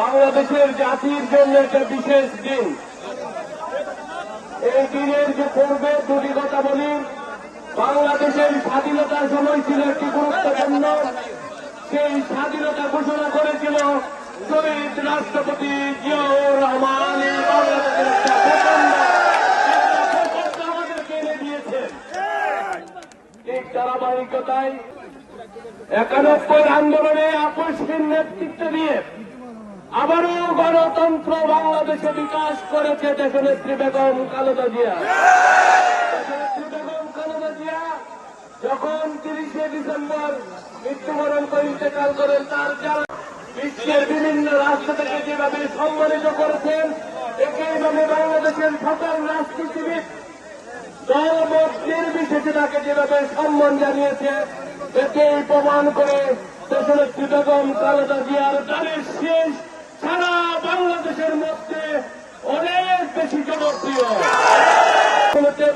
বাংলাদেশের জাতির জন্য একটা বিশেষ দিন। এই দিনের যে পূর্বে দুটি কথা বলি, বাংলাদেশের স্বাধীনতার সময় ছিল একটি গুরুত্বপূর্ণ। সেই স্বাধীনতা ঘোষণা করেছিল শহীদ রাষ্ট্রপতি জিয়াউর রহমান। বাংলাদেশের একটা আমাদেরকে এনে দিয়েছেন। ঠিক ধারাবাহিকতায় 91 আন্দোলনে আপসহীন নেতৃত্ব দিয়ে আবারও গণতন্ত্র বাংলাদেশে বিকাশ করেছে দেশনেত্রী বেগম খালেদা জিয়া। দেশনেত্রী বেগম খালেদা জিয়া যখন 30শে ডিসেম্বর মৃত্যুবরণ করে ইন্তেকাল করেন, তার যারা বিশ্বের বিভিন্ন রাষ্ট্র থেকে যেভাবে সম্মানিত করেছেন, একইভাবে বাংলাদেশের সকল রাজনীতিবিদ দলমত নির্বিশেষে তাকে যেভাবে সম্মান জানিয়েছে, একেই প্রমাণ করে দেশনেত্রী বেগম খালেদা জিয়ার দানের শেষ সারা বাংলাদেশের মধ্যে অনেক বেশি জনপ্রিয়।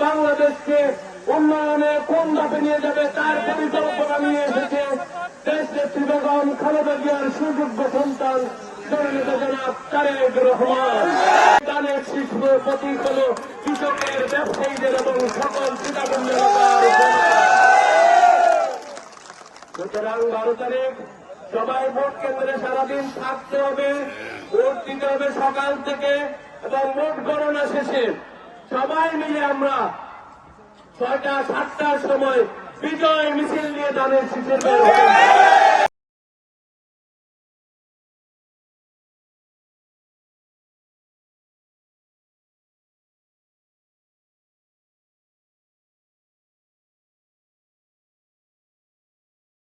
বাংলাদেশকে উন্নয়নে কোন ধাপে নিয়ে যাবে তার পরিকল্পনা নিয়ে এসেছে দেশনেত্রী বেগম খালেদা জিয়ার সুযোগ্য সন্তান জননেতা জনাব তারেক রহমান। দানের শিশু প্রতীক হল কৃষকের, ব্যবসায়ীদের এবং সকল চিন্তাবন্ধ সুতরাং 12 তারিখ সবাই ভোট কেন্দ্রে সারাদিন থাকতে হবে, ভোট দিতে হবে সকাল থেকে, এবং ভোট গণনা শেষে সবাই মিলে আমরা 6টা 7টার সময় বিজয় মিছিল নিয়ে দানের শীষের বের হব।